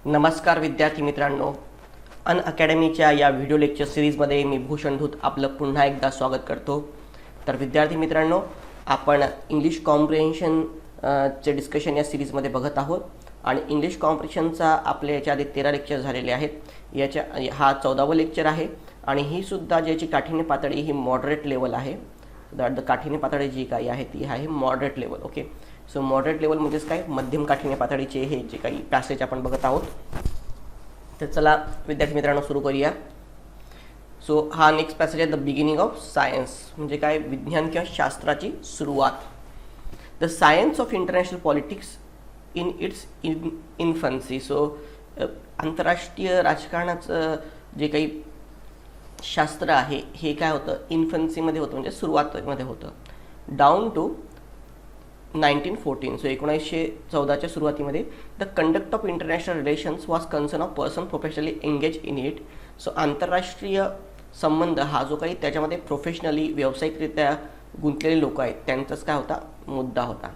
नमस्कार विद्यार्थी मित्रांनो, अन अकॅडमीच्या या व्हिडिओ लेक्चर सिरीजमध्ये मी भूषण धूत आपलं पुन्हा एकदा स्वागत करतो. तर विद्यार्थी मित्रांनो, आपण इंग्लिश कॉम्प्रिहेन्शन चे डिस्कशन या सिरीजमध्ये बघत आहोत आणि इंग्लिश कॉम्प्रिहेन्शनचा आपल्या याच्या आधी 13 लेक्चर झालेले आहेत. हा 14वं लेक्चर आहे आणि ही सुद्धा ज्याची काठिण्य पातळी ही मॉडरेट लेवल आहे. काठिण्य पातळी जी काही आहे ती आहे moderate level. Okay, so moderate level म्हणजेच काय, मध्यम काठिण्य पातळीचे हे जे काही पॅसेज आपण बघत आहोत. तर चला विद्यार्थी मित्रांनो सुरू करूया. सो हा नेक्स्ट पॅसेज आहे द बिगिनिंग ऑफ सायन्स, म्हणजे काय, विज्ञान किंवा शास्त्राची सुरुवात. The science of international politics in its infancy. So आंतरराष्ट्रीय राजकारणाचं जे काही शास्त्र आहे हे काय होतं, इन्फन्सीमध्ये होतं, म्हणजे सुरुवातीमध्ये होतं. Down to 1914. सो 1914च्या सुरुवातीमध्ये the conduct of international relations was concern of person professionally engage in it. So आंतरराष्ट्रीय संबंध हा जो काही त्याच्यामध्ये प्रोफेशनली व्यावसायिकरित्या गुंतलेले लोक आहेत त्यांचाच काय होता, मुद्दा होता.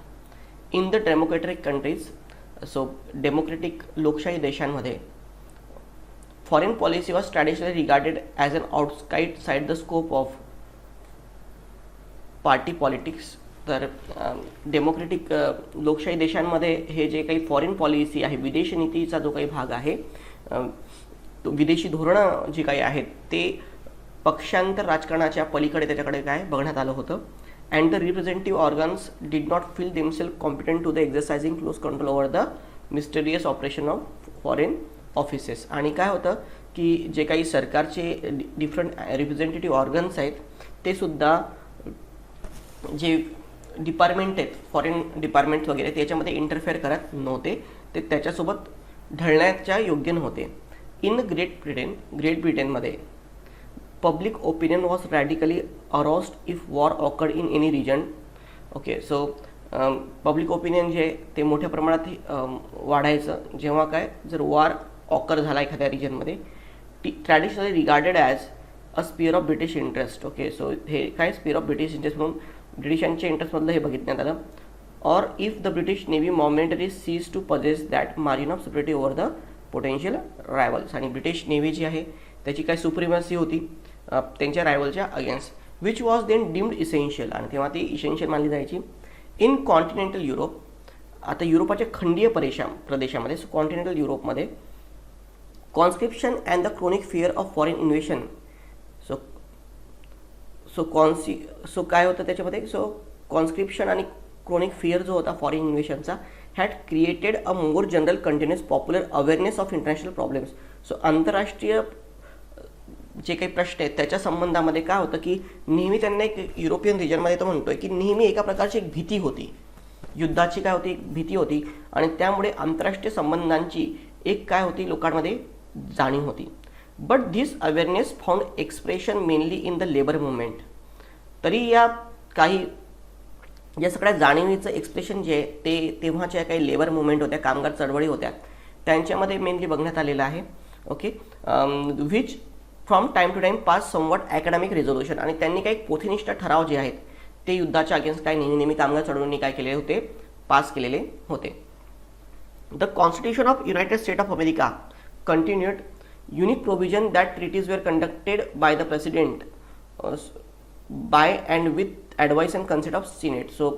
In the democratic countries, so democratic लोकशाही देशांमध्ये foreign policy was traditionally regarded as an outside the scope of party politics. तर डेमोक्रेटिक लोकशाही देशांमध्ये हे जे काही फॉरेन पॉलिसी आहे, विदेश नीतीचा जो काही भाग आहे, विदेशी धोरणं जी काही आहेत ते पक्षांतर राजकारणाच्या पलीकडे त्याच्याकडे काय बघण्यात आलं होतं. And the representative organs did not feel themselves competent to the exercising close control over the mysterious operation of foreign offices. आणि काय होतं की जे काही सरकारचे डिफरंट रिप्रेझेंटेटिव्ह ऑर्गन्स आहेत ते सुद्धा जे डिपार्टमेंट आहेत, फॉरेन डिपार्टमेंट वगैरे, त्याच्यामध्ये इंटरफेअर करत नव्हते, ते त्याच्यासोबत ढळण्याच्या योग्य नव्हते. इन ग्रेट ब्रिटनमध्ये public opinion was radically aroused if war occurred in any region. Okay, so public opinion जे ते मोठ्या प्रमाणात वाढायचं जेव्हा काय, जर वॉर ऑकर झाला एखाद्या रिजनमध्ये. Traditionally regarded as a sphere of British interest. Okay, so हे काय, स्पिअर ऑफ ब्रिटिश इंटरेस्ट म्हणून ब्रिटिशांच्या इंटरेस्टमधलं हे बघितण्यात आलं. Or if the British navy momentary cease to possess that margin of superiority over the potential rivals. आणि British navy जी आहे त्याची काय सुप्रिमसी होती त्यांच्या रायवलच्या against, which was then deemed essential, आणि तेव्हा ती इसेन्शियल मानली जायची. इन कॉन्टिनेंटल युरोप, आता युरोपाच्या खंडीय प्रदेशामध्ये, सो कॉन्टिनेंटल युरोपमध्ये conscription and the chronic fear of foreign invasion. So काय होतं त्याच्यामध्ये, सो कॉन्स्क्रिप्शन आणि क्रोनिक फिअर जो होता फॉरेन इन्व्हेशनचा had created a more general continuous popular awareness of international problems. So आंतरराष्ट्रीय जे काही प्रश्न आहेत त्याच्या संबंधामध्ये काय होतं की नेहमी त्यांना एक युरोपियन रिजनमध्ये तो म्हणतोय की नेहमी एका प्रकारची एक भीती होती, युद्धाची काय होती, एक भीती होती, आणि त्यामुळे आंतरराष्ट्रीय संबंधांची एक काय होती लोकांमध्ये जाणीव होती. But this awareness found expression mainly in the labour movement. तरी या काही या सगळ्या जाणीवीचं एक्सप्रेशन जे आहे ते तेव्हाच्या काही लेबर मुवमेंट होत्या, कामगार चळवळी होत्या, त्यांच्यामध्ये मेनली बघण्यात आलेलं आहे. Okay, which from time to time pass somewhat academic resolution. आणि त्यांनी काही पोथीनिष्ठ ठराव जे आहेत ते युद्धाच्या अगेन्स्ट काय नेहमी कामगार चळवळींनी काय केलेले होते, पास केलेले होते. The constitution of United State of America continued unique provision that treaties were conducted by the president by and with advice and consent of Senate. So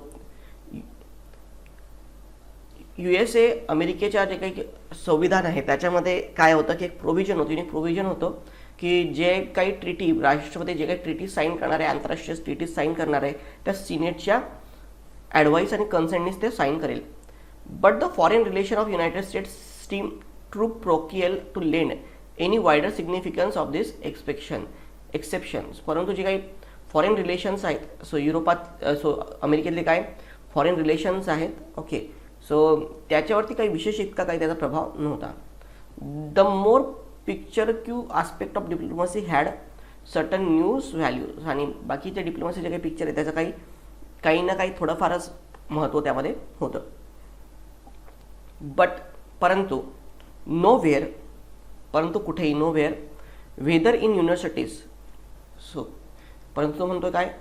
USA अमेरिकेच्या जे काही संविधान आहे त्याच्यामध्ये काय होतं की एक प्रोव्हिजन होतं, युनिक प्रोव्हिजन होतं की जे काही ट्रीटी राष्ट्रपती जे काही ट्रीटी साईन करणारे, आंतरराष्ट्रीय ट्रीटी साईन करणारे, त्या सिनेटच्या ॲडवाईस आणि कन्सेंटनीच ते साईन करेल. But the foreign relation of United States seem too provincial to lend any wider significance of this exceptions. परंतु जे काही फॉरेन रिलेशन्स आहेत, सो युरोपात, सो अमेरिकेतले काय फॉरेन रिलेशन्स आहेत, ओके, सो त्याच्यावरती काही विशेष इतका काही त्याचा प्रभाव नव्हता. The more picturesque aspect of diplomacy had certain news values. आणि बाकीच्या डिप्लोमसीचे काही पिक्चर आहे त्याचं काही ना काही थोडंफारच महत्त्व त्यामध्ये होतं. बट परंतु कुठेही nowhere whether in universities. So परंतु तो म्हणतो काय,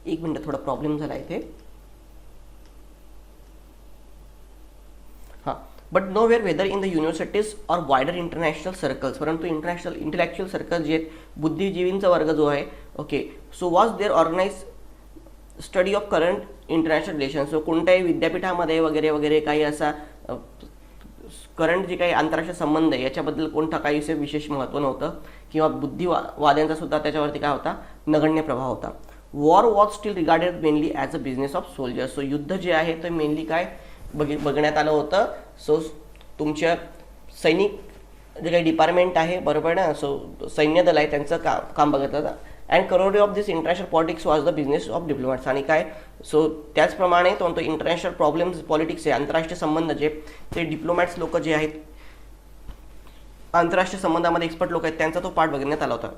एक मिनिट, थोडा प्रॉब्लेम झाला इथे. हां, but nowhere whether in the universities or wider international circles, परंतु इंटरनॅशनल इंटेलेक्च्युअल सर्कल जे आहेत, बुद्धिजीवींचा वर्ग जो आहे, okay, so was there organise study of current international relations. So कोणत्याही विद्यापीठामध्ये वगैरे वगैरे काही असा करंट जे काही आंतरराष्ट्रीय संबंध आहे याच्याबद्दल कोणता काही विशेष महत्त्व नव्हतं, किंवा बुद्धिवाद्यांचा सुद्धा त्याच्यावरती काय होता, नगण्य प्रभाव होता. War was steel regarded mainly as a business of soldiers. So युद्ध जे आहे ते मेनली काय बघण्यात आलं होतं. सो तुमच्या सैनिक जे काही डिपार्टमेंट आहे, बरोबर ना, सो सैन्य दल आहे त्यांचं काम बघत होतं. अँड करोडी of this international politics was the business of diplomats. आणि काय, सो त्याचप्रमाणे तो इंटरनॅशनल प्रॉब्लेम्स पॉलिटिक्स आहे, आंतरराष्ट्रीय संबंध जे ते डिप्लोमॅट्स लोक जे आहेत, आंतरराष्ट्रीय संबंधामध्ये एक्सपर्ट लोक आहेत, त्यांचा तो पार्ट बघण्यात आला होता.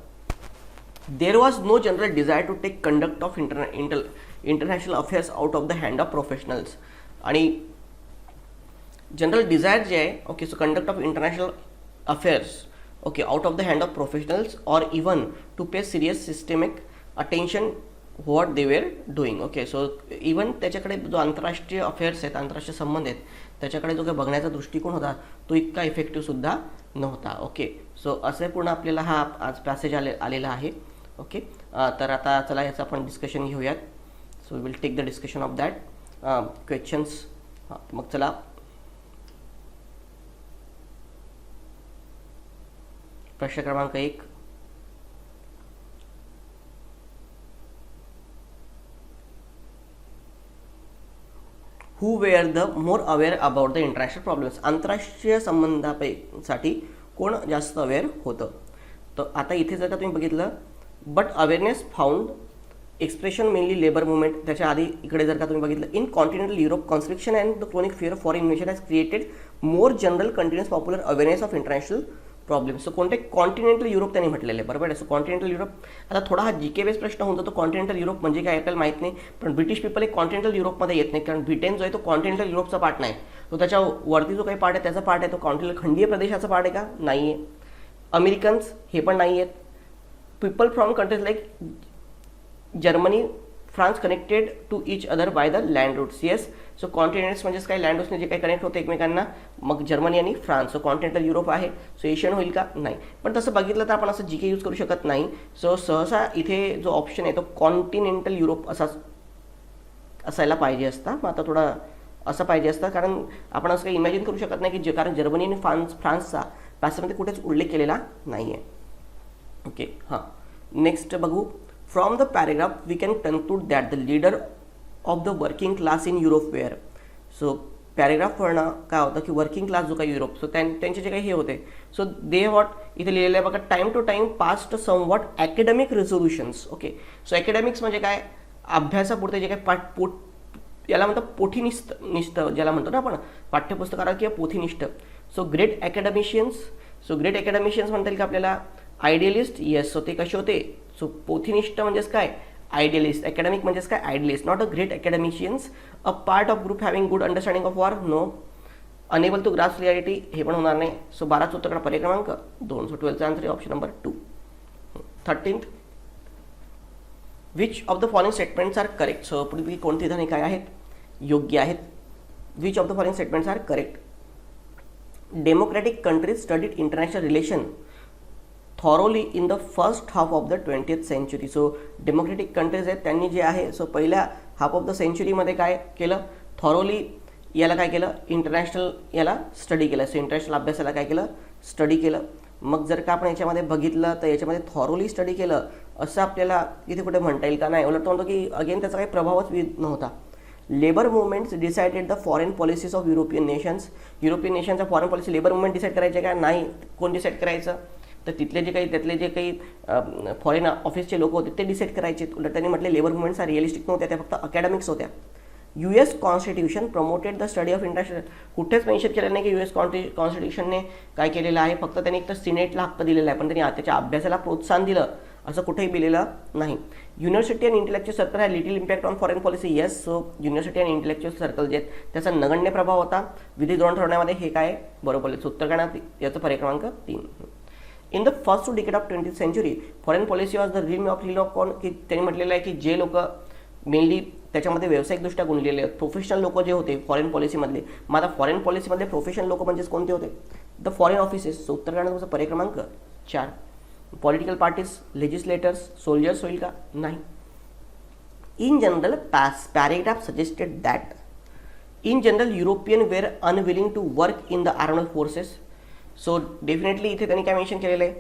There was no general desire to take conduct of international affairs out of the hand of professionals. आणि जनरल डिझायर जे आहे, okay, so conduct of international affairs, okay, out of the hand of professionals or even to pay serious systemic attention what they were doing. Okay, so even त्याच्याकडे जो आंतरराष्ट्रीय affairs आहेत, आंतरराष्ट्रीय संबंध आहेत, त्याच्याकडे जो काही बघण्याचा दृष्टिकोन होता तो इतका इफेक्टिव्ह सुद्धा नव्हता. ओके, सो असे पूर्ण आपल्याला हा आज पॅसेज आलेला आहे. ओके, तर आता चला याचं आपण डिस्कशन घेऊयात. So we will take the discussion of that questions. मग चला प्रश्न क्रमांक 1. Who were the more aware about the international problems. आंतरराष्ट्रीय संबंधासाठी कोण जास्त अवेअर होतं. तर आता इथे जर का तुम्ही बघितलं, but awareness found expression mainly labour movement. त्याच्या आधी इकडे जर का तुम्ही बघितलं, in continental Europe constriction and the chronic fear of foreign invasion has created more general continuous popular awareness of international problems. So कोणते कॉन्टिनेंटल युरोप त्यांनी म्हटलेलं आहे, बरोबर आहे. सो कॉन्टिनेंटल युरोप, आता थोडा हा जीके बेस प्रश्न होता, तो कॉन्टिनेंटल युरोप म्हणजे काय आपल्याला माहीत नाही, पण ब्रिटिश पीपल एक कॉन्टिनेंटल युरोपमध्ये येत नाही, कारण ब्रिटन जो आहे तो कॉन्टिनेंटल युरोपचा पार्ट नाही. तो त्याच्या वरती जो काही पार्ट आहे त्याचा पार्ट आहे, तो कॉन्टिनेंटल खंडीय प्रदेशाचा पार्ट आहे का, नाही आहे. अमेरिकन्स हे पण नाही आहेत. People from countries like Germany, France connected to each other by the land routes. Yes, so continents म्हणजेच काय, लँड रूट्सने जे काही कनेक्ट होते एकमेकांना, मग जर्मनी आणि फ्रान्स. सो कॉन्टिनेंटल युरोप आहे. सो एशियन होईल का, नाही. पण तसं बघितलं तर आपण असं जी के यूज करू शकत नाही. सो सहसा इथे जो ऑप्शन आहे तो कॉन्टिनेंटल युरोप असायला पाहिजे असता. मग आता थोडा असं पाहिजे असतं, कारण आपण असं काही इमॅजिन करू शकत नाही की कारण जर्मनी आणि फ्रान्सचा पॅसेजमध्ये कुठेच उल्लेख केलेला नाही आहे. ओके, हां, नेक्स्ट बघू. From the paragraph we can conclude that the leader of the working class in Europe were. So पॅरेग्राफवरनं काय होतं की वर्किंग क्लास जो काही युरोप, सो त्यांचे जे काही हे होते, सो दे वॉट इथे लिहिलेलं आहे बघा, time to time passed somewhat academic resolutions. Okay, so academics म्हणजे काय, अभ्यासापुरते जे काही याला म्हणतात पोथीनिष्ठ ज्याला म्हणतो ना आपण, पाठ्यपुस्तकाला किंवा पोथीनिष्ठ. सो ग्रेट ॲकॅडमिशियन्स, सो ग्रेट ॲकॅडमिशियन्स म्हणता येईल का आपल्याला, आयडियलिस्ट. येस, सो ते कसे होते, सो पोथीनिष्ठ म्हणजेच काय, आयडियलिस्ट. अकॅडमिक म्हणजेच काय, idealist. Not a great academicians. A part of group having good understanding of war, no. Unable to grasp reality, हे पण होणार नाही. सो 12 उत्तरकडे पर्याय क्रमांक 2. सो 12चा आन्सर आहे option number 2. 13th, which of the following statements are correct. So पुढे कोणती विधाने काय आहेत, योग्य आहेत. Which of the following statements are correct. Democratic countries studied international relation thoroughly in the first half of the 20th century. So democratic countries आहेत त्यांनी जे आहे, सो पहिल्या हाफ ऑफ द सेंचुरीमध्ये काय केलं, थॉरोली याला काय केलं, इंटरनॅशनल याला स्टडी केलं. सो इंटरनॅशनल अभ्यासाला काय केलं, स्टडी केलं. मग जर का आपण याच्यामध्ये बघितलं तर याच्यामध्ये थॉरोली स्टडी केलं असं आपल्याला इथे कुठे म्हणता येईल का, नाही. उलट म्हणतो की अगेन त्याचा काही प्रभावच नव्हता. Labour movements decided the foreign policies of European nations. European नेशनचा foreign policy labour movement decide करायचे का, नाही. कोण डिसाईड करायचं, तर तिथले जे काही त्यातले जे काही फॉरेन ऑफिसचे लोक होते ते डिसाईड करायचे. उलट त्यांनी म्हटले लेबर मुवमेंट्स रिअलिस्टिक नव्हत्या, त्या फक्त अकॅडमिक्स होत्या. US constitution promoted the study of international. कुठेच मेन्शन केलं नाही की US कॉन्स्टिट्यूशनने काय केलेलं आहे, फक्त त्यांनी एक तर सिनेटला हक्क दिलेला आहे, पण त्यांनी त्याच्या अभ्यासाला प्रोत्साहन दिलं असं कुठेही दिलेलं नाही. University and intellectual circle had little impact on foreign policy. Yes, so university and intellectual circle जे आहेत त्याचा नगण्य प्रभाव होता विधी धोरण ठरवण्यामध्ये. हे काय बरोबर आहे, उत्तर काय याचं पर्याय क्रमांक 3. In the first 2 decade of 20th century foreign policy was the realm of कोण, की त्यांनी म्हटलेलं आहे की जे लोक मेनली त्याच्यामध्ये व्यावसायिकदृष्ट्या गुंतलेले प्रोफेशनल लोक जे होते फॉरेन पॉलिसीमधले. मग आता फॉरेन पॉलिसीमधले प्रोफेशनल लोक म्हणजेच कोणते होते? The foreign offices. सो उत्तर करण्याचा पर्याय क्रमांक 4. पॉलिटिकल पार्टीज, लेजिस्लेटर्स, सोल्जर्स होईल का? नाही. In general paragraph suggested that in general European were unwilling to work in the armed forces. So definitely इथे त्यांनी काय मेन्शन केलेलं आहे?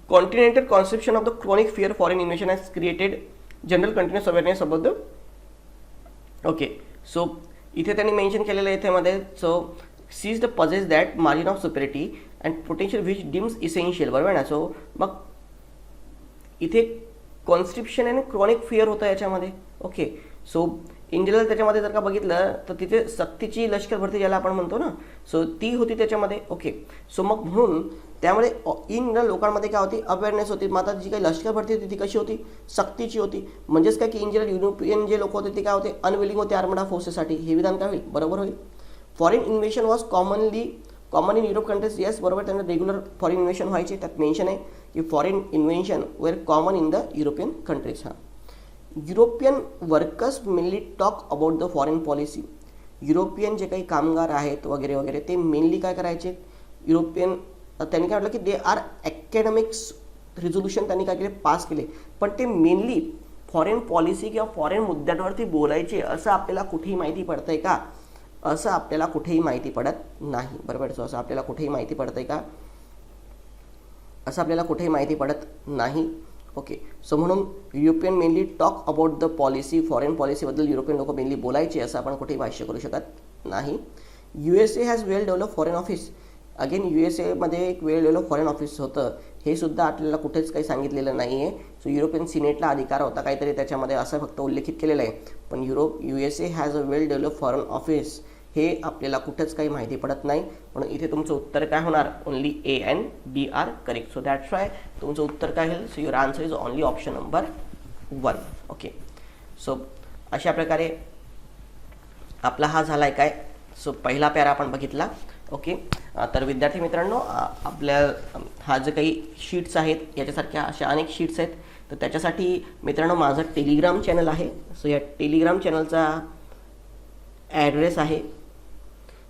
Continental conception of the chronic fear foreign invasion has created general continuous awareness about the. Okay, so इथे त्यांनी mention केलेलं आहे इथेमध्ये. So cease the possess that margin of superiority and potential which deems essential. बरोबर ना? So मग इथे conscription आणि क्रॉनिक फिअर होतं याच्यामध्ये. ओके, सो इन जनरल त्याच्यामध्ये जर का बघितलं तर तिथे सक्तीची लष्कर भरती ज्याला आपण म्हणतो ना, सो ती होती त्याच्यामध्ये. ओके, सो मग म्हणून त्यामुळे इन जनरल लोकांमध्ये काय होती? अवेअरनेस होती. मग आता जी काही लष्कर भरती होती ती कशी होती? सक्तीची होती. म्हणजेच काय की इन जनरल युरोपियन जे लोक होते ते काय होते? अनविलिंग होते आर्मड फोर्सेससाठी. हे विधान काय होईल? बरोबर होईल. Foreign invasion was common in Europe countries. Yes, बरोबर. त्यांना रेग्युलर फॉरेन इन्व्हेशन व्हायचे. त्यात मेन्शन आहे की foreign invention were common in the European countries. हां, European workers mainly talk about the foreign policy. European जे काही कामगार आहेत वगैरे वगैरे ते मेनली काय करायचे? युरोपियन त्यांनी काय म्हटलं की दे आर अकॅडमिक्स रिझोल्युशन त्यांनी काय केले? पास केले. पण ते मेनली फॉरेन पॉलिसी किंवा फॉरेन मुद्द्यांवरती बोलायचे असं आपल्याला कुठेही माहिती पडतंय का? असं आपल्याला कुठेही माहिती पडत नाही. बरोबर. सो असं आपल्याला कुठेही माहिती पडतंय का? असं आपल्याला कुठेही माहिती पडत नाही. ओके, सो म्हणून European mainly talk about the policy. Foreign पॉलिसीबद्दल युरोपियन लोक मेनली बोलायचे असं आपण कुठेही भाष्य करू शकत नाही. USA has well develop foreign office. Again USA एक वेल डेव्हलप फॉरेन ऑफिस होतं. हे सुद्धा आपल्याला कुठेच काही सांगितलेलं नाही आहे. सो युरोपियन सिनेटला अधिकार होता काहीतरी त्याच्यामध्ये असं फक्त उल्लेखित केलेलं आहे. पण USA has a well develop foreign office हे आपल्याला कुठेच काही माहिती पडत नाही. म्हणून इथे तुमचं उत्तर काय होणार? Only A and B are correct. So that's why तुमचं उत्तर काय होईल? So your answer is only option number 1. Okay, so अशा प्रकारे आपला हा झाला आहे काय? सो पहिला पॅरा आपण बघितला. ओके, तर विद्यार्थी मित्रांनो, आपल्या हा जे काही शीट्स आहेत याच्यासारख्या अशा अनेक शीट्स आहेत. तर त्याच्यासाठी मित्रांनो माझं टेलिग्राम चॅनल आहे. सो या टेलिग्राम चॅनलचा ॲड्रेस आहे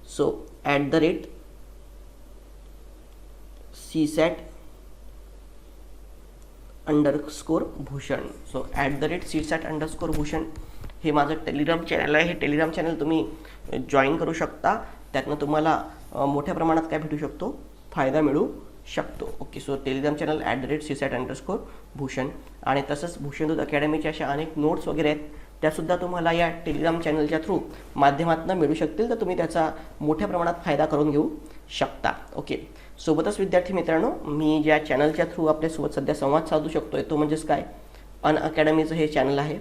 सो @CSAT_भूषण. सो @CSAT_भूषण हे माझं टेलिग्राम चॅनल आहे. हे टेलिग्राम चॅनल तुम्ही जॉईन करू शकता. त्यातनं तुम्हाला मोठ्या प्रमाणात काय भेटू शकतो? फायदा मिळू शकतो. ओके, सो टेलिग्राम चॅनल @CSAT_भूषण. आणि तसंच भूषणदूत अकॅडमीच्या अशा अनेक नोट्स वगैरे आहेत त्यासुद्धा तुम्हाला या टेलिग्राम चॅनलच्या थ्रू माध्यमातून मिळू शकतील. तर तुम्ही त्याचा मोठ्या प्रमाणात फायदा करून घेऊ शकता. ओके, सोबतच विद्यार्थी मित्रांनो, मी ज्या चॅनलच्या थ्रू आपल्यासोबत सध्या संवाद साधू शकतोय तो म्हणजेच काय? अनअकॅडमीचं हे चॅनल आहे.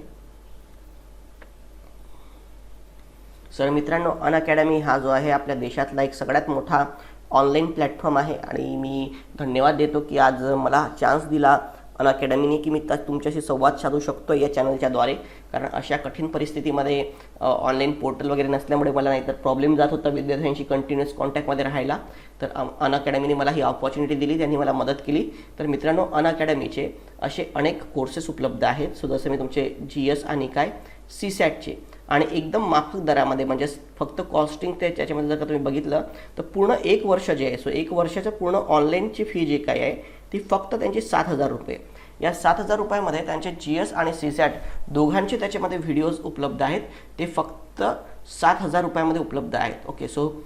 सर मित्रांनो, अनअकॅडमी हा जो आहे आपल्या देशातला एक सगळ्यात मोठा ऑनलाईन प्लॅटफॉर्म आहे. आणि मी धन्यवाद देतो की आज मला चान्स दिला अनअकॅडमीने की मी तुमच्याशी संवाद साधू शकतो या चॅनलच्याद्वारे. कारण अशा कठीण परिस्थितीमध्ये ऑनलाईन पोर्टल वगैरे नसल्यामुळे मला नाहीतर प्रॉब्लेम जात होता विद्यार्थ्यांशी कंटिन्युअस कॉन्टॅक्टमध्ये राहायला. तर अनअकॅडमीने मला ही ऑपॉर्च्युनिटी दिली, त्यांनी मला मदत केली. तर मित्रांनो, अनअकॅडमीचे असे अनेक कोर्सेस उपलब्ध आहेत. सो जसं मी तुमचे GS आणि काय CSATचे आणि एकदम माफक दरामध्ये म्हणजे फक्त कॉस्टिंग ते त्याच्यामध्ये जर का तुम्ही बघितलं तर पूर्ण 1 वर्ष जे आहे, सो 1 वर्षाचं पूर्ण ऑनलाईनची फी जी काय आहे ती फक्त त्यांची 7,000 रुपये. या 7,000 रुपयामध्ये त्यांचे GS आणि CSAT दोघांचे त्याच्यामध्ये व्हिडिओज उपलब्ध आहेत. ते फक्त 7,000 रुपयामध्ये उपलब्ध आहेत. Okay, so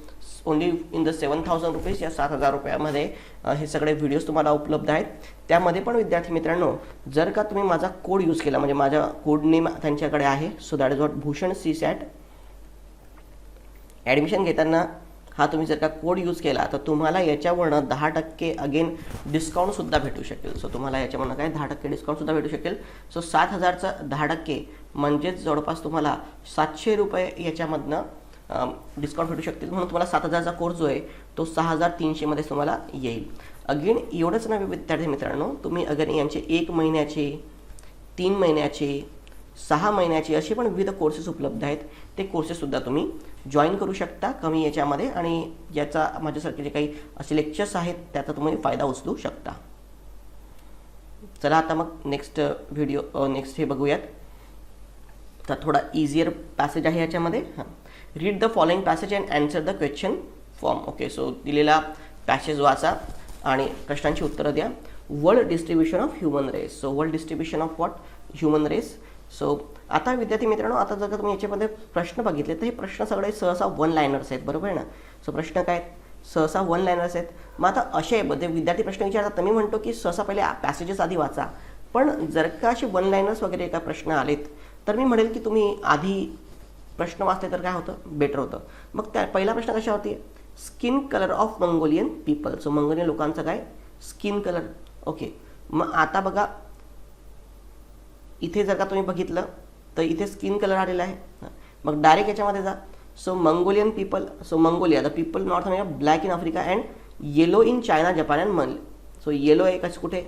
only in the 7,000 rupees या 7,000 रुपयामध्ये हे सगळे व्हिडिओज तुम्हाला उपलब्ध आहेत. त्यामध्ये पण विद्यार्थी मित्रांनो, जर का तुम्ही माझा कोड यूज केला म्हणजे माझा कोड नेम त्यांच्याकडे आहे, so that is what Bhushan CSAT. Admission घेताना हा तुम्ही जर का कोड यूज केला तर तुम्हाला याच्यावरनं 10% अगेन डिस्काउंटसुद्धा भेटू शकेल. सो तुम्हाला याच्यावरनं काय 10% डिस्काउंटसुद्धा भेटू शकेल. सो 7,000चा 10% म्हणजेच जवळपास तुम्हाला 700 रुपये याच्यामधनं डिस्काउंट भेटू शकतील. म्हणून तुम्हाला 7,000चा कोर्स जो आहे तो 6,300मध्ये तुम्हाला येईल. अगेन एवढंच नव्हे विद्यार्थी मित्रांनो, तुम्ही अगेन यांचे 1 महिन्याचे, 3 महिन्याचे, 6 महिन्याचे असे पण विविध कोर्सेस उपलब्ध आहेत. ते कोर्सेससुद्धा तुम्ही जॉईन करू शकता कमी याच्यामध्ये. आणि याचा माझ्यासारखे जे काही असे लेक्चर्स आहेत त्याचा तुम्ही फायदा उचलू शकता. चला आता मग नेक्स्ट नेक्स्ट हे बघूयात. तर थोडा इझियर पॅसेज आहे याच्यामध्ये. हां, read the following passage and answer the question form. Okay, so दिलेला पॅसेज वाचा आणि प्रश्नांची उत्तरं द्या. World distribution of human race. So world distribution of what? Human race. So आता विद्यार्थी मित्रांनो, आता जर का तुम्ही याच्यामध्ये प्रश्न बघितले तर हे प्रश्न सगळे सहसा वन लायनर्स आहेत, बरोबर आहे ना. सो प्रश्न काय आहेत? सहसा वन लायनर्स आहेत. मग आता असे विद्यार्थी प्रश्न विचारतात तर मी म्हणतो की सहसा पहिले पॅसेजेस आधी वाचा. पण जर का असे वन लायनर्स वगैरे का प्रश्न आलेत तर मी म्हणेल की तुम्ही आधी प्रश्न वाचले तर काय होतं, बेटर होतं. मग त्या पहिला प्रश्न कशावरती आहे? Skin colour of Mongolian people. So Mongolian लोकांचा काय? Skin colour. ओके, मग आता बघा इथे जर का तुम्ही बघितलं तर इथे स्किन कलर आलेला आहे. मग डायरेक्ट याच्यामध्ये जा. So Mongolian people. So Mongolia the people north America, black in Africa and yellow in China Japan and मल. सो येलो आहे कसं कुठे?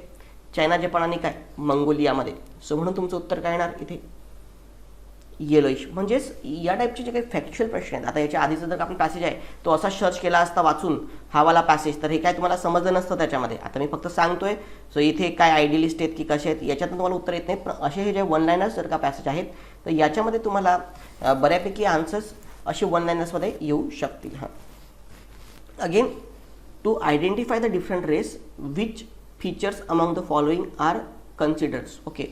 चायना जपान आणि काय? मंगोलियामध्ये. सो म्हणून तुमचं उत्तर काय येणार इथे? येलोइश. म्हणजेच या टाईपचे जे काही फॅक्च्युअल प्रश्न आहेत, आता याच्या आधीचा जर आपण पॅसेज आहे तो असा सर्च केला असता वाचून हावाला पॅसेज तर हे काय तुम्हाला समजलं नसतं त्याच्यामध्ये. आता मी फक्त सांगतोय. सो इथे काय आयडियलिस्ट आहेत की कसे आहेत याच्यातून तुम्हाला उत्तर येत नाही. पण असे हे जे वन लायनर्स जर का पॅसेज आहेत तर याच्यामध्ये तुम्हाला बऱ्यापैकी आन्सर्स असे वन लायनर्समध्ये येऊ शकतील. हां, again to identify the different race which features among the following are considers. Okay,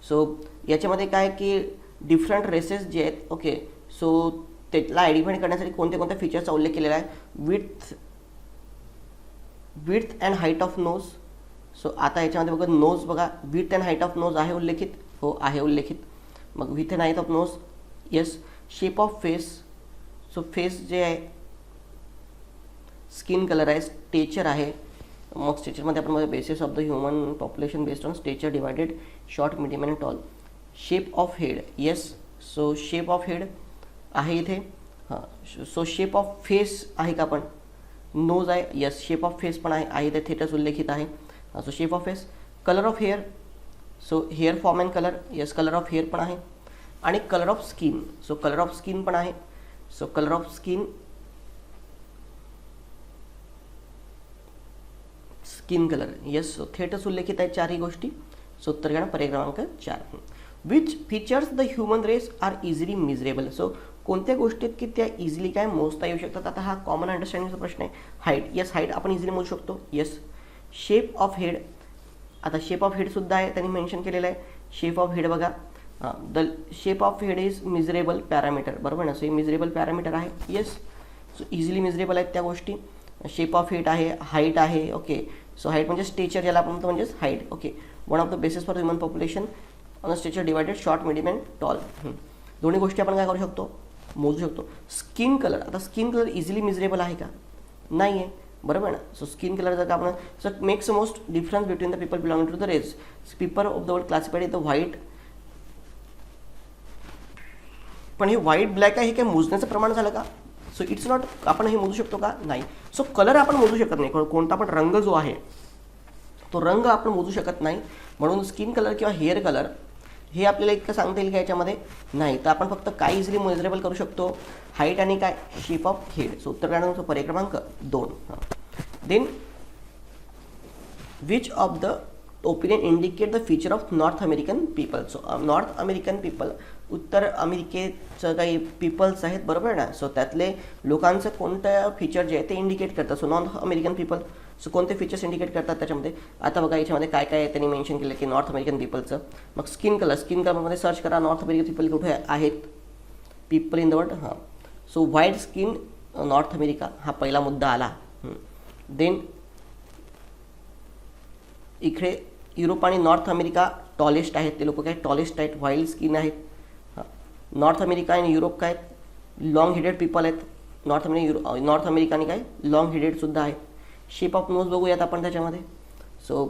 so याच्यामध्ये काय की डिफरंट रेसेस जे आहेत, ओके, सो त्याला आयडेंटिफाय करण्यासाठी कोणत्या कोणत्या फीचर्सचा उल्लेख केलेला आहे? Width and height of nose. So आता याच्यामध्ये बघा नोज बघा, width and height of nose आहे उल्लेखित? हो आहे उल्लेखित. मग with and height of nose, yes. Shape of face. So face जे आहे, स्किन कलर आहे, स्टेचर आहे. मग स्टेचरमध्ये आपण basis of the human population based on stature divided short, medium and tall. Shape of head, yes. So shape of head आहे इथे. हां, सो शेप ऑफ फेस आहे का? पण नोज आहे, येस. शेप ऑफ फेस पण आहे इथे थेटच उल्लेखित आहे. So shape of face. Colour of hair. So hair form and colour, yes. Colour of hair पण आहे. आणि colour of skin. So colour of skin पण आहे. So colour of skin, skin colour, yes. So थेटच उल्लेखित आहे चारही गोष्टी. सो उत्तर घ्या पर्याय क्रमांक 4. Which features the human race are easily measurable. So कोणत्या गोष्टीत की त्या इझिली काय मोजता येऊ शकतात? आता हा कॉमन अंडरस्टँडिंगचा प्रश्न आहे. Height, yes. हाईट आपण इझिली मोजू शकतो, येस. Shape of head. आता शेप ऑफ हेडसुद्धा आहे, त्यांनी मेन्शन केलेलं आहे. शेप ऑफ हेड बघा, the shape of head is miserable parameter, बरोबर ना. सो हे मिजरेबल पॅरामीटर आहे, येस. सो इझिली मिजरेबल आहेत त्या गोष्टी. शेप ऑफ हेड आहे, हाईट आहे, ओके. सो हाईट म्हणजे स्टेचर ज्याला आपण म्हणतो म्हणजेच height, okay. One of the basis for human population on stature divided short, medium and tall. दोन्ही गोष्टी आपण काय करू शकतो? मोजू शकतो. Skin colour. आता स्किन कलर इझिली मिजरेबल आहे का? नाही आहे, बरोबर ना. सो स्किन कलर जर का आपण, so makes most difference between the people belonging to the race. People of the world classified in the white. पण हे व्हाईट ब्लॅक आहे हे काय मोजण्याचं प्रमाण झालं का? So it's not. आपण हे मोजू शकतो का? नाही. सो कलर आपण मोजू शकत नाही. कोणता पण रंग जो आहे तो रंग आपण मोजू शकत नाही. म्हणून स्किन कलर किंवा हेअर कलर हे आपल्याला इतकं सांगता येईल का याच्यामध्ये? नाही. तर आपण फक्त काय इझिली मेजरेबल करू शकतो? हाईट आणि काय? Shape of head. सो उत्तर काय? पर्याय क्रमांक 2. Then which of the opinion indicate the feature of North American people. So North American people, उत्तर अमेरिकेचं काही पीपल्स आहेत, बरोबर ना. सो त्यातले लोकांचं कोणतं फीचर जे आहे ते इंडिकेट करतं. So North American people, so कोणते फीचर्स इंडिकेट करतात त्याच्यामध्ये? आता बघा याच्यामध्ये काय काय त्यांनी मेन्शन केलं की नॉर्थ अमेरिकन पीपलचं. मग स्किन कलर. स्किन कलरमध्ये सर्च करा नॉर्थ अमेरिकन पीपल कुठे आहेत, पीपल इन द वर्ल्ड. हां, so white skin North America हा पहिला मुद्दा आला. देन इकडे युरोप आणि नॉर्थ अमेरिका टॉलेस्ट आहेत, ते लोक काय टॉलेस्ट आहेत, व्हाईट स्किन आहेत. नॉर्थ अमेरिका आणि युरोप काय लॉंग हेडेड पीपल आहेत. नॉर्थ अमेरिका आणि काय लॉंग हेडेडसुद्धा आहे. शेप ऑफ नोज बघूयात आपण त्याच्यामध्ये. सो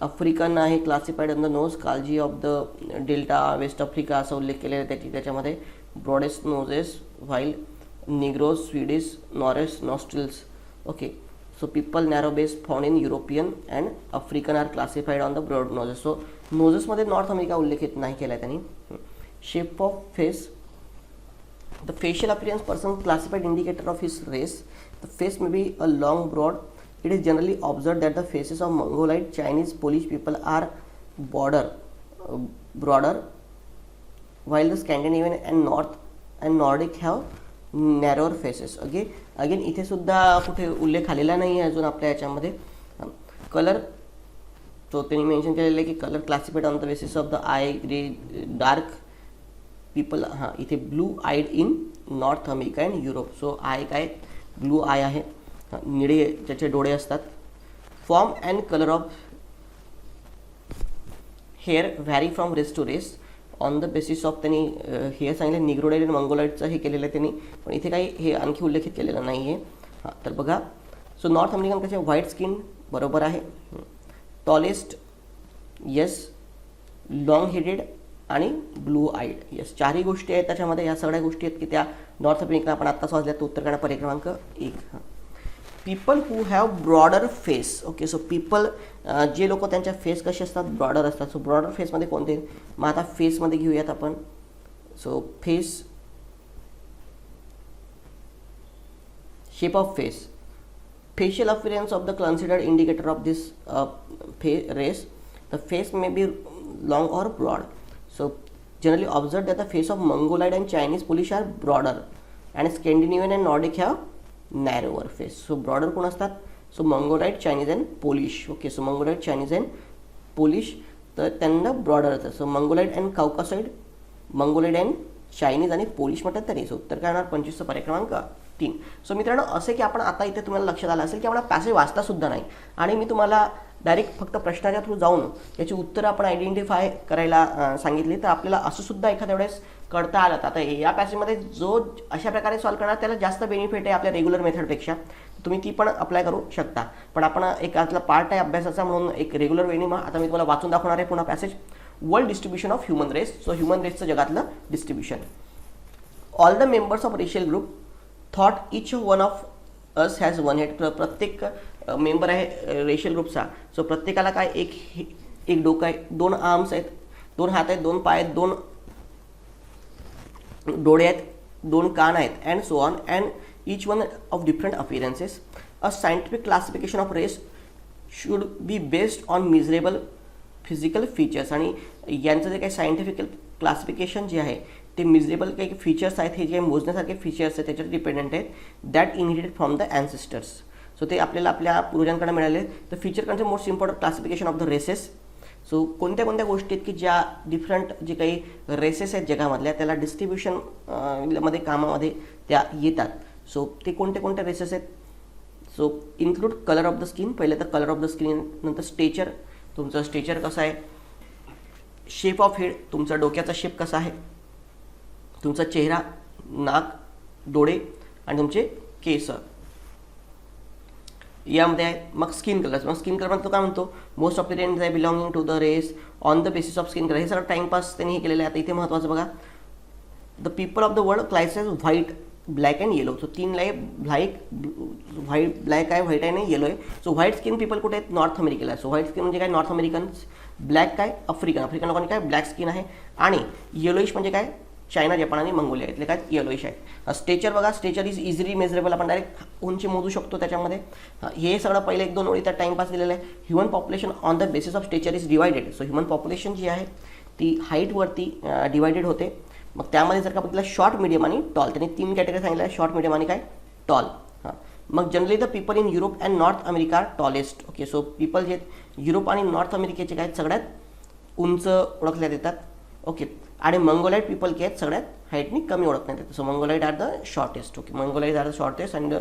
आफ्रिकन आहे क्लासिफाईड ऑन द नोज, काळजी of the delta west Africa असा उल्लेख केलेला आहे त्याच्यामध्ये. Broadest noses while Negroes, Swedish, narrowest nostrils. Okay, so people narrow base found in European and African are classified on the broad noses. So नोजेसमध्ये North America उल्लेखित नाही केला आहे त्यांनी. शेप ऑफ फेस. The facial appearance person classified indicator of his race. The face may be a long, broad. It is generally observed that the faces of Mongoloid, Chinese, Polish people are border, broader, while the Scandinavian and North and Nordic have narrower faces. Again इथे सुद्धा कुठे उल्लेख आलेला नाही आहे अजून आपल्या याच्यामध्ये. कलर, तो त्यांनी मेन्शन केलेलं आहे की colour classified on the basis of the eye, grey, dark people. हां, इथे blue eyed in North America and Europe. So eye काय, ब्लू आय आहे, निळे ज्याचे डोळे असतात. Form and colour of hair vary from race to race on the basis of, त्यांनी हे सांगितलं निग्रोडाईड आणि मंगोलाईडचं हे केलेलं आहे त्यांनी, पण इथे काही हे आणखी उल्लेखित केलेलं नाही आहे. हां, तर बघा, सो नॉर्थ अमेरिकन कसे व्हाईट स्किन बरोबर आहे. टॉलेस्ट येस, लॉंग हेडेड आणि ब्लू आईड येस, चारही गोष्टी आहेत त्याच्यामध्ये. ह्या सगळ्या गोष्टी आहेत की त्या नॉर्थ अमेरिकन आपण आत्ताच वाचल्या. तर उत्तर करणार पर्याय क्रमांक 1. हां, people who have broader face. Okay, so people, जे लोक त्यांच्या फेस कसे असतात, ब्रॉडर असतात. सो ब्रॉडर फेसमध्ये कोणते, मग आता फेसमध्ये घेऊयात आपण. So face, shape of face, facial appearance of the considered indicator of this race. The face may be long or broad. So generally observed that the face of Mongoloid and Chinese Polish are broader and Scandinavian and Nordic have narrower face. So broader कोण असतात, so Mongoloid, Chinese and Polish. Okay, so Mongoloid, Chinese and Polish, तर त्यांना broader असतात. So मंगोलाईड and काउकासॉइड, मंगोलाईड and Chinese आणि Polish म्हणतात त्यांनी. So उत्तर काय होणार 25चा पर्याय क्रमांक 3. सो मित्रांनो, असे की आपण आता इथे तुम्हाला लक्षात आलं असेल की आपण पॅसेज वाचता सुद्धा नाही आणि मी तुम्हाला डायरेक्ट फक्त प्रश्नाच्या थ्रू जाऊन याची उत्तरं आपण आयडेंटिफाय करायला सांगितली, तर आपल्याला असं सुद्धा एखाद्या वेळेस कळता आलं. आता या पॅसेजमध्ये जो अशा प्रकारे सॉल्व करणार त्याला जास्त बेनिफिट आहे आपल्या रेग्युलर मेथडपेक्षा. तुम्ही ती पण अप्लाय करू शकता. पण आपण एक आतला पार्ट आहे अभ्यासाचा म्हणून एक रेग्युलर वेनी मग आता मी तुम्हाला वाचून दाखवणार आहे पुन्हा passage. World distribution of human race. So human रेसचं जगातलं distribution. All the members of racial group thought each one of us has one head. प्रत्येक मेंबर आहे रेशियल ग्रुपचा. सो प्रत्येकाला काय, एक डोकं आहे, 2 आर्म्स आहेत, 2 हात आहेत, 2 पाय आहेत, 2 डोळे आहेत, 2 कान आहेत, and so on, and each one of different appearances. A scientific classification of race should be based on measurable physical features. आणि यांचं जे काही सायंटिफिक क्लासिफिकेशन जे आहे ते मिजरेबल काही फीचर्स आहेत, हे जे मोजण्यासारखे फीचर्स आहेत त्याच्यावर डिपेंडंट आहेत. That inherited from the ancestors. So ते आपल्याला आपल्या पूर्वजांकडे मिळाले. तर फीचर कंचे most important classification of the races. So कोणत्या कोणत्या गोष्टी आहेत की ज्या डिफरंट जे काही रेसेस आहेत जगामधल्या त्याला डिस्ट्रीब्युशन मध्ये कामामध्ये त्या येतात. सो ते कोणते कोणते रेसेस आहेत. So include colour of the skin. पहिले तर कलर ऑफ द स्किन, नंतर स्टेचर, तुमचं स्टेचर कसं आहे. शेप ऑफ हेड, तुमचा डोक्याचा शेप कसा आहे. तुमचा चेहरा, नाक, डोळे आणि तुमचे केस यामध्ये आहे. मग स्किन कलर. मग स्किन कलर तो काय म्हणतो, most of the range eye belonging to the race on the basis of skin colour. हे सगळं टाइमपास त्यांनी हे केलेलं आहे. आता इथे महत्त्वाचं बघा, the people of the world classifies white, black and yellow. So 3 life white, black आहे, व्हाईट आहे आणि येलो आहे. सो व्हाईट स्किन पीपल कुठे आहेत, नॉर्थ अमेरिकेला. सो व्हाईट स्किन म्हणजे काय, नॉर्थ अमेरिकन्स. ब्लॅक काय, आफ्रिकन लोकांनी काय ब्लॅक स्किन आहे. आणि येलोइश म्हणजे काय, चायना, जपान आणि मंगोलिया इथले काय येलोइश आहे. स्टेचर बघा, स्टेचर इज इझिली मेजरेबल. आपण डायरेक्ट उंची मोजू शकतो त्याच्यामध्ये. हे सगळं पहिले 1-2 ओळी त्या टाइमपास दिलेलं आहे. Human population on the basis of stature is divided. So human population जी आहे ती हाईटवरती डिवायडेड होते. मग त्यामध्ये जर का बघितलं शॉर्ट, मिडियम आणि टॉल, त्यांनी 3 कॅटेगरी सांगितलं आहे, शॉर्ट, मिडियम आणि काय टॉल. हां, मग generally the people in Europe and North America tallest. Okay, so people जे आहेत युरोप आणि नॉर्थ अमेरिकेचे काय सगळ्यात उंच ओळखण्यात येतात. ओके, आणि मंगोलाईड पीपल के आहेत सगळ्यात हाईटनी कमी ओळखण्यात येतात. So Mongoloid are the shortest. Okay, Mongoloid are the shortest and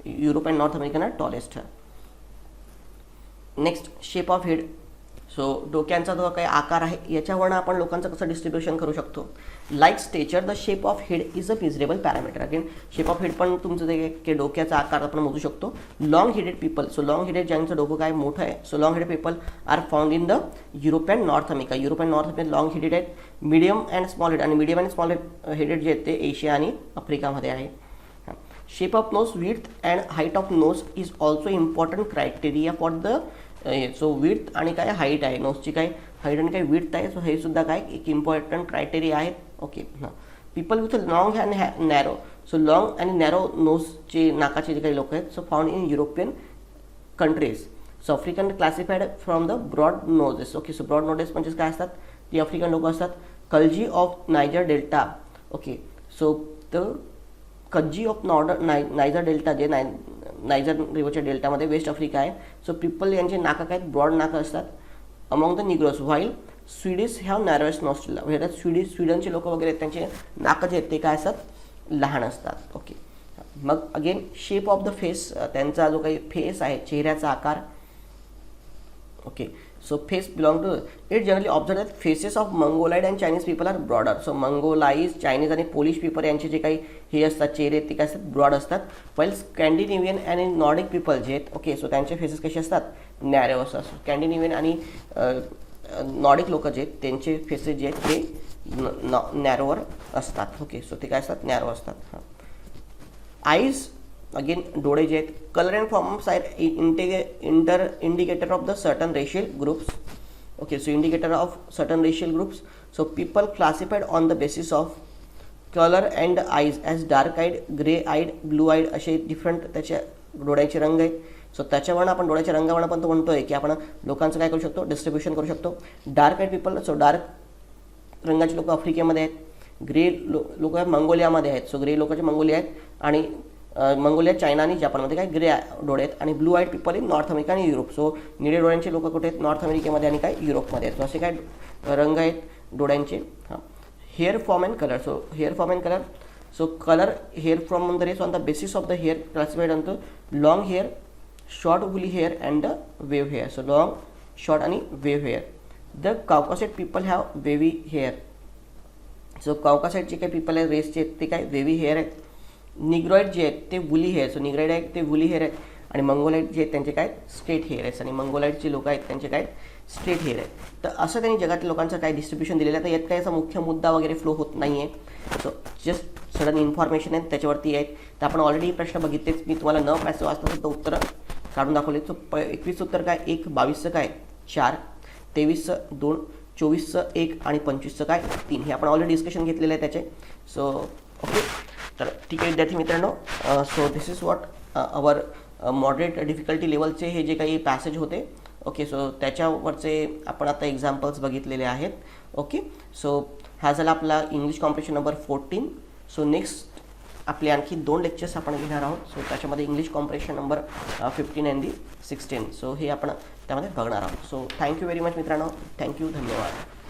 Europe and North American are tallest. Next, shape of head. So डोक्यांचा जो काही आकार आहे याच्यावरनं आपण लोकांचं कसं डिस्ट्रीब्युशन करू शकतो. Like stature, the shape of head is a measurable parameter. Again shape of head पण तुमचं जे डोक्याचा आकार आपण मोजू शकतो. Long headed people. So long headed ज्यांचं डोकं काय मोठं आहे. So long headed people are found in the Europe and North America. Europe and North America long headed आहेत. मीडियम अँड स्मॉल हेड, आणि मीडियम अँड स्मॉल हेडेड जे आहेत ते एशिया आणि आफ्रिकामध्ये आहे. Shape of nose, width and height of nose is also important criteria for the. So width आणि काय height आहे, नोजची काय हाईट आणि काय विड्थ आहे. सो हे सुद्धा काय एक इम्पॉर्टंट क्रायटेरिया आहेत. ओके, हां. People with long and narrow. So long आणि नॅरो नोजचे नाकाचे जे काही लोक आहेत. So found in European countries. So African classified from the broad noses. Okay, so broad noses म्हणजे काय असतात, ती आफ्रिकन लोक असतात. कल्जी of Niger delta. Okay, so the कज्जी ऑफ नायजर डेल्टा जे नायजर रिव्हरच्या डेल्टामध्ये वेस्ट आफ्रिका आहे. सो पीपल यांचे नाका काय ब्रॉड नाका असतात among the Negroes. While Swedish have narrowest nostril. म्हणजे स्वीडनचे लोक वगैरे आहेत त्यांचे नाकं जे आहेत ते काय असतात लहान असतात. ओके, मग again shape of the face, त्यांचा जो काही फेस आहे चेहऱ्याचा आकार. Okay, so face belong to it generally observe that faces of Mongoloid and Chinese people are broader. So Mongoloids, Chinese आणि पोलिश पीपल यांचे जे काही हे असतात चेहरे ते काय असतात ब्रॉड असतात. वाईल स्कॅन्डिनेवियन अँड नॉर्डिक पीपल जे आहेत ओके सो त्यांचे फेसेस कसे असतात नॅरो असतात. स्कॅन्डिनेवियन आणि नॉर्डिक लोक जे आहेत त्यांचे फेसेस जे आहेत ते नॅरोवर असतात. ओके, सो ते काय असतात नॅरो असतात. हां, आईज अगेन डोळे जे आहेत. Colour and forms are indicator of the certain racial groups. Okay, so indicator of certain racial groups. So people classified on the basis of colour and eyes as dark eyed, grey eyed, blue eyed असे different त्याच्या डोळ्याचे रंग आहेत. So त्याच्यावरून आपण डोळ्याच्या रंगावरून पण तो म्हणतोय की आपण लोकांचं काय करू शकतो डिस्ट्रीब्युशन करू शकतो. Dark eyed people, so dark रंगाचे लोक आफ्रिकेमध्ये आहेत. ग्रे लोक मंगोलियामध्ये आहेत. सो ग्रे लोकांचे मंगोलिया आहेत आणि मंगोलिया, चायना आणि जपानमध्ये काय ग्रे डोळे आहेत. आणि blue eyed people in North America आणि युरोप. सो निळे डोळ्यांचे लोक कुठे आहेत नॉर्थ अमेरिकेमध्ये आणि काय युरोपमध्ये आहेत. सो असे काय रंग आहेत डोळ्यांचे. हां, hair form and colour. So hair form and colour. So colour hair from on the race on the basis of the hair classified on the long hair, short woolly hair and the wave hair. So long, short आणि wave hair. The Caucasoid people have wavy hair. So काउकासाइडचे काही people आहेत रेसचे आहेत ते काय wavy hair आहेत. निग्रॉइड जे आहेत ते वुली हेअर. सो निग्रॉइड आहेत ते वुली हेअर आहेत. आणि मंगोलाईट जे आहेत त्यांचे काय स्ट्रेट हेअर आहेत. आणि मंगोलाईटचे लोक आहेत त्यांचे काय स्ट्रेट हेअर आहेत. तर असं त्यांनी जगातील लोकांचं काय डिस्ट्रीब्युशन दिलेलं आहे. तर यात काय असा मुख्य मुद्दा वगैरे फ्लो होत नाही आहे. सो जस्ट सडन इन्फॉर्मेशन आहेत त्याच्यावरती आहेत. तर आपण ऑलरेडी प्रश्न बघितलेच, मी तुम्हाला न पैसे वाचता सुद्धा उत्तरं काढून दाखवले. सो 21 उत्तर काय 1, 22चं काय 4, 23चं 2, 24चं 1 आणि 25चं काय 3. हे आपण ऑलरेडी डिस्कशन घेतलेलं आहे त्याचे. सो ओके, तर ठीक आहे विद्यार्थी मित्रांनो. So this is what our moderate difficulty लेवलचे हे जे काही पॅसेज होते. ओके, सो त्याच्यावरचे आपण आता एक्झाम्पल्स बघितलेले आहेत. ओके, सो हा झाला आपला English competition number 14. So next आपले आणखी 2 लेक्चर्स आपण घेणार आहोत. सो त्याच्यामध्ये English competition number 15 and 16. So हे आपण त्यामध्ये बघणार आहोत. सो थँक्यू व्हेरी मच मित्रांनो. थँक्यू, धन्यवाद.